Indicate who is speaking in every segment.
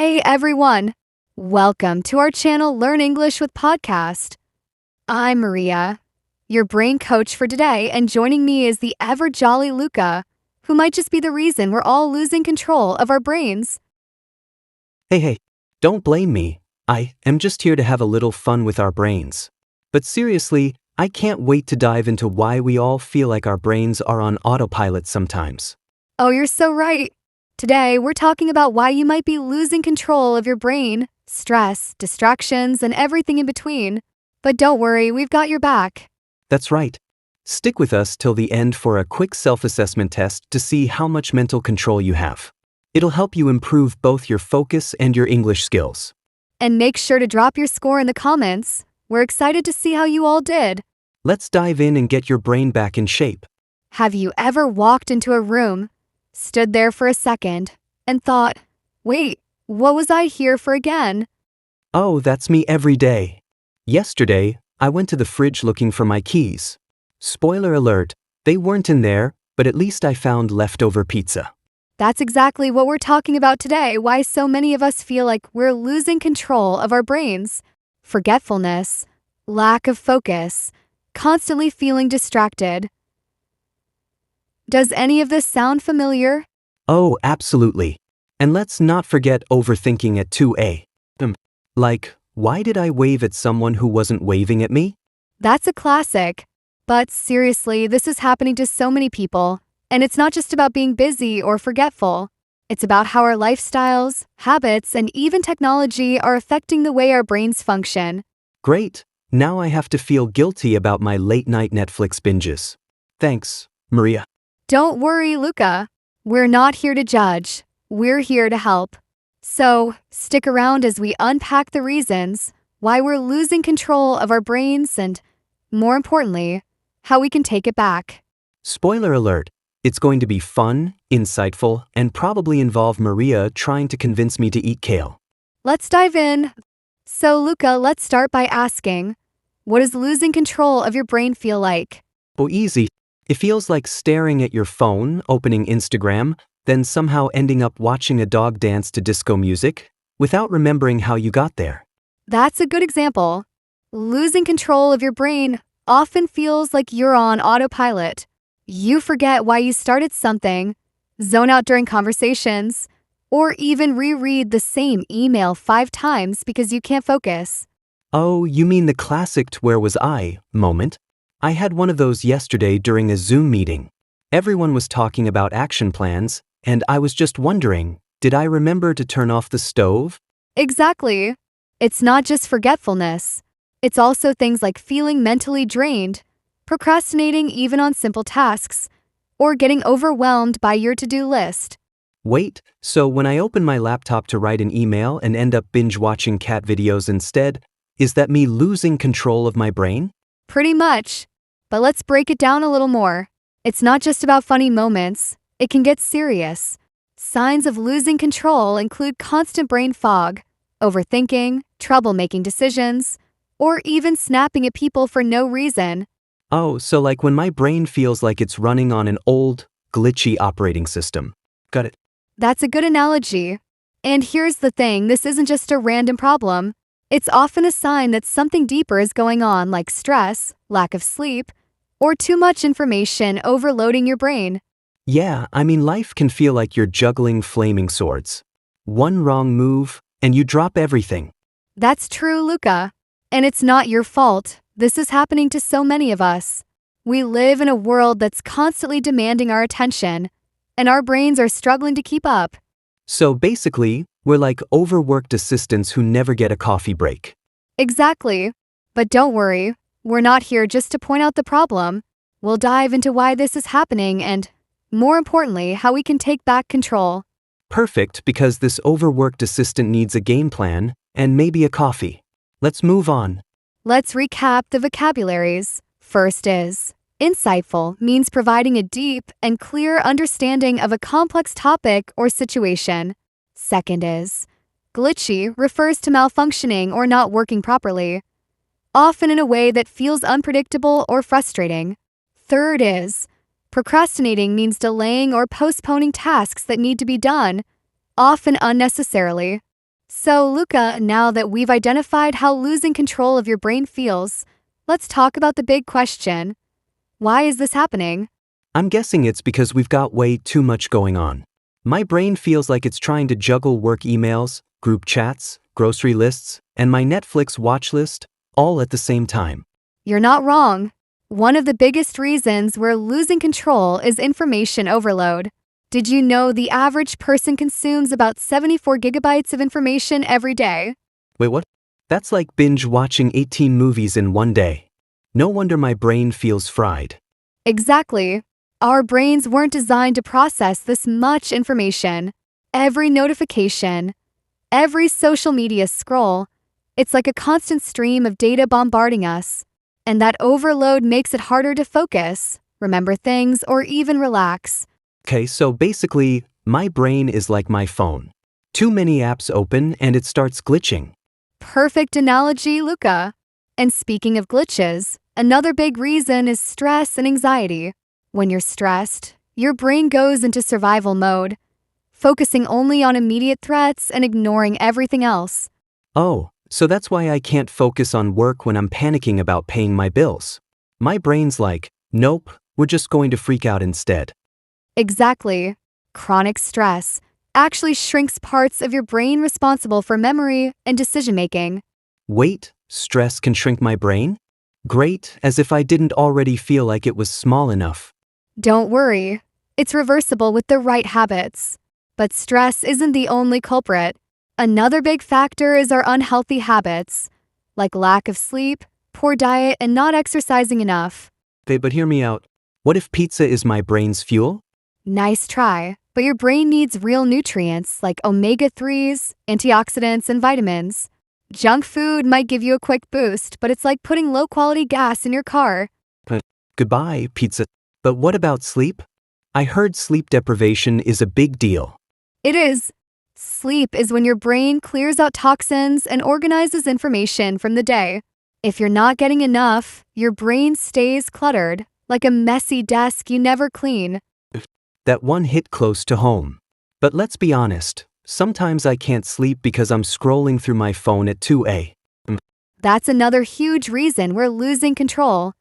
Speaker 1: Hey everyone! Welcome to our channel Learn English with Podcast. I'm Maria, your brain coach for today, and joining me is the ever-jolly Luca, who might just be the reason we're all losing control of our brains.
Speaker 2: Hey, don't blame me. I am just here to have a little fun with our brains. But seriously, I can't wait to dive into why we all feel like our brains are on autopilot sometimes.
Speaker 1: Oh, you're so right. Today, we're talking about why you might be losing control of your brain, stress, distractions, and everything in between. But don't worry, we've got your back.
Speaker 2: That's right. Stick with us till the end for a quick self-assessment test to see how much mental control you have. It'll help you improve both your focus and your English skills.
Speaker 1: And make sure to drop your score in the comments. We're excited to see how you all did.
Speaker 2: Let's dive in and get your brain back in shape.
Speaker 1: Have you ever walked into a room, stood there for a second, and thought, wait, what was I here for again?
Speaker 2: Oh, that's me every day. Yesterday, I went to the fridge looking for my keys. Spoiler alert, they weren't in there, but at least I found leftover pizza.
Speaker 1: That's exactly what we're talking about today, why so many of us feel like we're losing control of our brains. Forgetfulness, lack of focus, constantly feeling distracted. Does any of this sound familiar?
Speaker 2: Oh, absolutely. And let's not forget overthinking at 2 a.m. Like, why did I wave at someone who wasn't waving at me?
Speaker 1: That's a classic. But seriously, this is happening to so many people. And it's not just about being busy or forgetful. It's about how our lifestyles, habits, and even technology are affecting the way our brains function.
Speaker 2: Great. Now I have to feel guilty about my late-night Netflix binges. Thanks, Maria.
Speaker 1: Don't worry, Luca. We're not here to judge. We're here to help. So, stick around as we unpack the reasons why we're losing control of our brains and, more importantly, how we can take it back.
Speaker 2: Spoiler alert, it's going to be fun, insightful, and probably involve Maria trying to convince me to eat kale.
Speaker 1: Let's dive in. So, Luca, let's start by asking, what does losing control of your brain feel like?
Speaker 2: Oh, easy. It feels like staring at your phone, opening Instagram, then somehow ending up watching a dog dance to disco music, without remembering how you got there.
Speaker 1: That's a good example. Losing control of your brain often feels like you're on autopilot. You forget why you started something, zone out during conversations, or even reread the same email 5 times because you can't focus.
Speaker 2: Oh, you mean the classic "where was I" moment? I had one of those yesterday during a Zoom meeting. Everyone was talking about action plans, and I was just wondering, did I remember to turn off the stove?
Speaker 1: Exactly. It's not just forgetfulness. It's also things like feeling mentally drained, procrastinating even on simple tasks, or getting overwhelmed by your to-do list.
Speaker 2: Wait, so when I open my laptop to write an email and end up binge-watching cat videos instead, is that me losing control of my brain?
Speaker 1: Pretty much. But let's break it down a little more. It's not just about funny moments. It can get serious. Signs of losing control include constant brain fog, overthinking, trouble making decisions, or even snapping at people for no reason.
Speaker 2: Oh, so like when my brain feels like it's running on an old, glitchy operating system. Got it.
Speaker 1: That's a good analogy. And here's the thing, this isn't just a random problem. It's often a sign that something deeper is going on, like stress, lack of sleep, or too much information overloading your brain.
Speaker 2: Yeah, I mean life can feel like you're juggling flaming swords. One wrong move, and you drop everything.
Speaker 1: That's true, Luca. And it's not your fault. This is happening to so many of us. We live in a world that's constantly demanding our attention, and our brains are struggling to keep up.
Speaker 2: So basically, we're like overworked assistants who never get a coffee break.
Speaker 1: Exactly. But don't worry, we're not here just to point out the problem. We'll dive into why this is happening and, more importantly, how we can take back control.
Speaker 2: Perfect, because this overworked assistant needs a game plan and maybe a coffee. Let's move on.
Speaker 1: Let's recap the vocabularies. First is, insightful means providing a deep and clear understanding of a complex topic or situation. Second is, glitchy refers to malfunctioning or not working properly, often in a way that feels unpredictable or frustrating. Third is, procrastinating means delaying or postponing tasks that need to be done, often unnecessarily. So, Luca, now that we've identified how losing control of your brain feels, let's talk about the big question. Why is this happening?
Speaker 2: I'm guessing it's because we've got way too much going on. My brain feels like it's trying to juggle work emails, group chats, grocery lists, and my Netflix watch list all at the same time.
Speaker 1: You're not wrong. One of the biggest reasons we're losing control is information overload. Did you know the average person consumes about 74 gigabytes of information every day?
Speaker 2: Wait, what? That's like binge watching 18 movies in one day. No wonder my brain feels fried.
Speaker 1: Exactly. Our brains weren't designed to process this much information. Every notification, every social media scroll, it's like a constant stream of data bombarding us. And that overload makes it harder to focus, remember things, or even relax.
Speaker 2: Okay, so basically, my brain is like my phone. Too many apps open and it starts glitching.
Speaker 1: Perfect analogy, Luca. And speaking of glitches, another big reason is stress and anxiety. When you're stressed, your brain goes into survival mode, focusing only on immediate threats and ignoring everything else.
Speaker 2: Oh, so that's why I can't focus on work when I'm panicking about paying my bills. My brain's like, nope, we're just going to freak out instead.
Speaker 1: Exactly. Chronic stress actually shrinks parts of your brain responsible for memory and decision-making.
Speaker 2: Wait, stress can shrink my brain? Great, as if I didn't already feel like it was small enough.
Speaker 1: Don't worry, it's reversible with the right habits. But stress isn't the only culprit. Another big factor is our unhealthy habits, like lack of sleep, poor diet, and not exercising enough.
Speaker 2: Okay, but hear me out. What if pizza is my brain's fuel?
Speaker 1: Nice try, but your brain needs real nutrients like omega-3s, antioxidants, and vitamins. Junk food might give you a quick boost, but it's like putting low-quality gas in your car.
Speaker 2: Goodbye, pizza. But what about sleep? I heard sleep deprivation is a big deal.
Speaker 1: It is. Sleep is when your brain clears out toxins and organizes information from the day. If you're not getting enough, your brain stays cluttered, like a messy desk you never clean.
Speaker 2: That one hit close to home. But let's be honest, sometimes I can't sleep because I'm scrolling through my phone at 2 a.m.
Speaker 1: That's another huge reason we're losing control.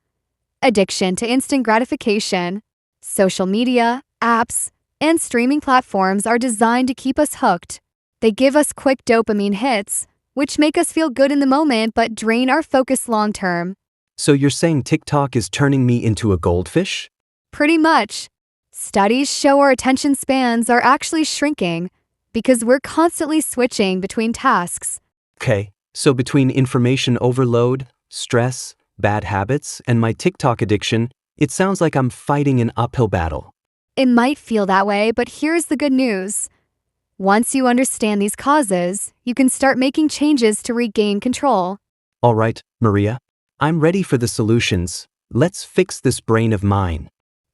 Speaker 1: Addiction to instant gratification. Social media, apps, and streaming platforms are designed to keep us hooked. They give us quick dopamine hits, which make us feel good in the moment but drain our focus long term.
Speaker 2: So you're saying TikTok is turning me into a goldfish?
Speaker 1: Pretty much. Studies show our attention spans are actually shrinking because we're constantly switching between tasks.
Speaker 2: Okay, so between information overload, stress, bad habits, and my TikTok addiction, it sounds like I'm fighting an uphill battle.
Speaker 1: It might feel that way, but here's the good news. Once you understand these causes, you can start making changes to regain control.
Speaker 2: All right, Maria, I'm ready for the solutions. Let's fix this brain of mine.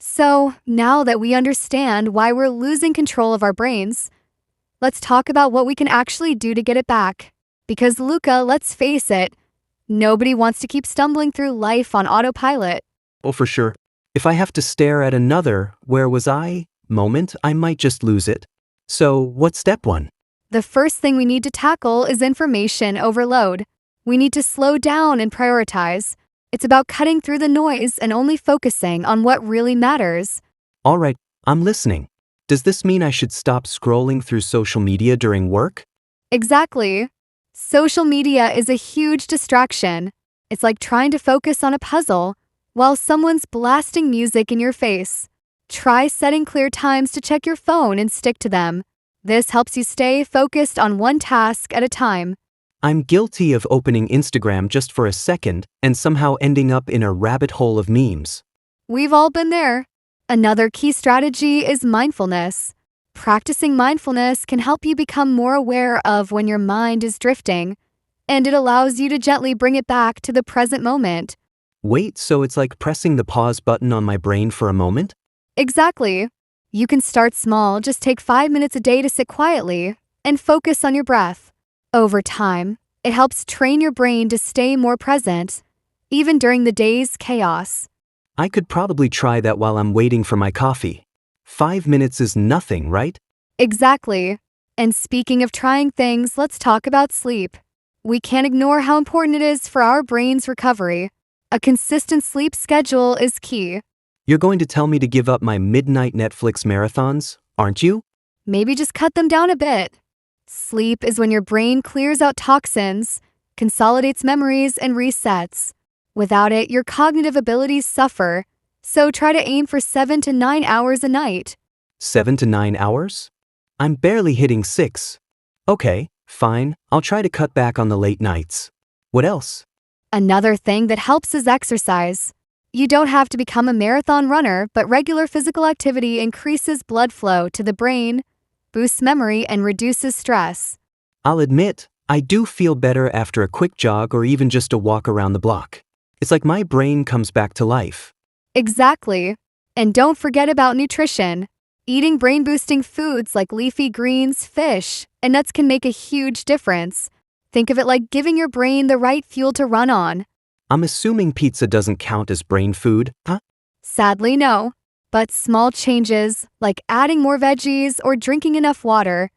Speaker 1: So, now that we understand why we're losing control of our brains, let's talk about what we can actually do to get it back. Because, Luca, let's face it, nobody wants to keep stumbling through life on autopilot.
Speaker 2: Oh, for sure. If I have to stare at another "where was I" moment, I might just lose it. So, what's step one?
Speaker 1: The first thing we need to tackle is information overload. We need to slow down and prioritize. It's about cutting through the noise and only focusing on what really matters.
Speaker 2: All right, I'm listening. Does this mean I should stop scrolling through social media during work?
Speaker 1: Exactly. Social media is a huge distraction. It's like trying to focus on a puzzle while someone's blasting music in your face. Try setting clear times to check your phone and stick to them. This helps you stay focused on one task at a time.
Speaker 2: I'm guilty of opening Instagram just for a second and somehow ending up in a rabbit hole of memes.
Speaker 1: We've all been there. Another key strategy is mindfulness. Practicing mindfulness can help you become more aware of when your mind is drifting, and it allows you to gently bring it back to the present moment.
Speaker 2: Wait, so it's like pressing the pause button on my brain for a moment?
Speaker 1: Exactly. You can start small, just take 5 minutes a day to sit quietly and focus on your breath. Over time, it helps train your brain to stay more present, even during the day's chaos.
Speaker 2: I could probably try that while I'm waiting for my coffee. 5 minutes is nothing, right?
Speaker 1: Exactly. And speaking of trying things, let's talk about sleep. We can't ignore how important it is for our brain's recovery. A consistent sleep schedule is key.
Speaker 2: You're going to tell me to give up my midnight Netflix marathons, aren't you?
Speaker 1: Maybe just cut them down a bit. Sleep is when your brain clears out toxins, consolidates memories, and resets. Without it, your cognitive abilities suffer, so try to aim for 7 to 9 hours a night.
Speaker 2: 7 to 9 hours? I'm barely hitting 6. Okay, fine, I'll try to cut back on the late nights. What else?
Speaker 1: Another thing that helps is exercise. You don't have to become a marathon runner, but regular physical activity increases blood flow to the brain, boosts memory, and reduces stress.
Speaker 2: I'll admit, I do feel better after a quick jog or even just a walk around the block. It's like my brain comes back to life.
Speaker 1: Exactly. And don't forget about nutrition. Eating brain-boosting foods like leafy greens, fish, and nuts can make a huge difference. Think of it like giving your brain the right fuel to run on.
Speaker 2: I'm assuming pizza doesn't count as brain food, huh?
Speaker 1: Sadly, no. But small changes, like adding more veggies or drinking enough water,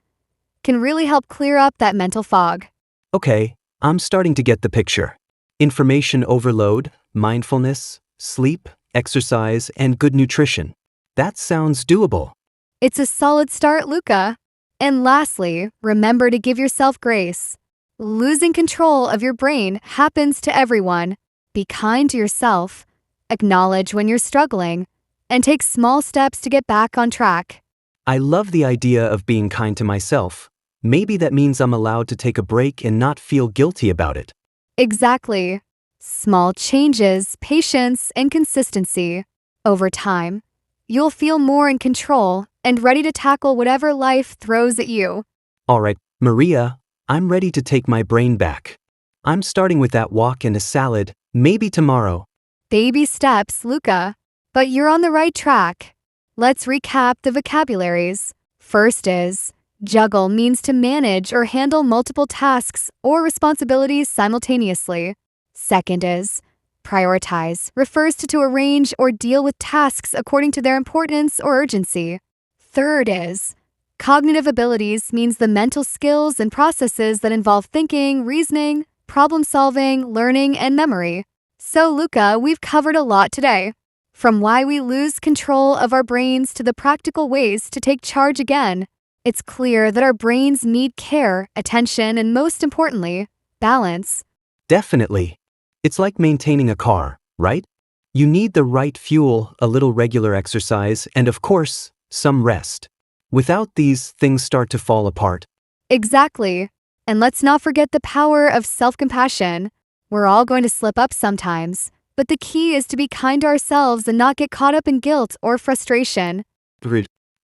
Speaker 1: can really help clear up that mental fog.
Speaker 2: Okay, I'm starting to get the picture. Information overload, mindfulness, sleep, exercise, and good nutrition. That sounds doable.
Speaker 1: It's a solid start, Luca. And lastly, remember to give yourself grace. Losing control of your brain happens to everyone. Be kind to yourself, acknowledge when you're struggling, and take small steps to get back on track.
Speaker 2: I love the idea of being kind to myself. Maybe that means I'm allowed to take a break and not feel guilty about it.
Speaker 1: Exactly. Small changes, patience, and consistency. Over time, you'll feel more in control and ready to tackle whatever life throws at you.
Speaker 2: All right, Maria, I'm ready to take my brain back. I'm starting with that walk and a salad, maybe tomorrow.
Speaker 1: Baby steps, Luca. But you're on the right track. Let's recap the vocabularies. First is, juggle means to manage or handle multiple tasks or responsibilities simultaneously. Second is, prioritize refers to arrange or deal with tasks according to their importance or urgency. Third is, cognitive abilities means the mental skills and processes that involve thinking, reasoning, problem solving, learning, and memory. So, Luca, we've covered a lot today. From why we lose control of our brains to the practical ways to take charge again. It's clear that our brains need care, attention, and most importantly, balance.
Speaker 2: Definitely. It's like maintaining a car, right? You need the right fuel, a little regular exercise, and of course, some rest. Without these, things start to fall apart.
Speaker 1: Exactly. And let's not forget the power of self-compassion. We're all going to slip up sometimes, but the key is to be kind to ourselves and not get caught up in guilt or frustration.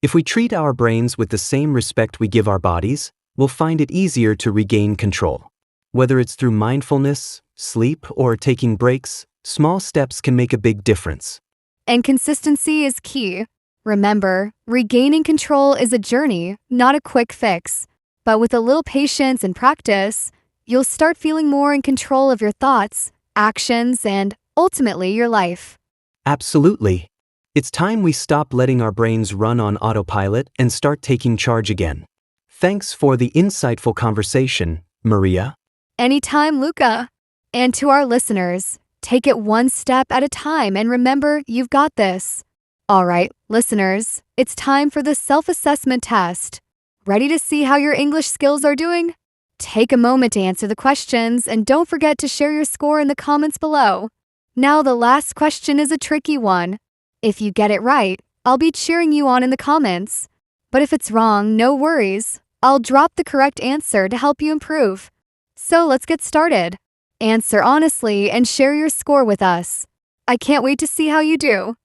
Speaker 2: If we treat our brains with the same respect we give our bodies, we'll find it easier to regain control. Whether it's through mindfulness, sleep, or taking breaks, small steps can make a big difference.
Speaker 1: And consistency is key. Remember, regaining control is a journey, not a quick fix. But with a little patience and practice, you'll start feeling more in control of your thoughts, actions, and ultimately your life.
Speaker 2: Absolutely. It's time we stop letting our brains run on autopilot and start taking charge again. Thanks for the insightful conversation, Maria.
Speaker 1: Anytime, Luca. And to our listeners, take it one step at a time and remember you've got this. All right, listeners, it's time for the self-assessment test. Ready to see how your English skills are doing? Take a moment to answer the questions and don't forget to share your score in the comments below. Now, the last question is a tricky one. If you get it right, I'll be cheering you on in the comments. But if it's wrong, no worries. I'll drop the correct answer to help you improve. So let's get started. Answer honestly and share your score with us. I can't wait to see how you do.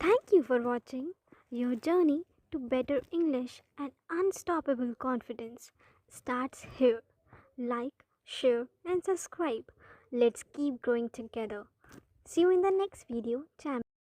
Speaker 3: Thank you for watching. Your journey to better English and unstoppable confidence starts here. Like, share, and subscribe. Let's keep growing together. See you in the next video. Champ.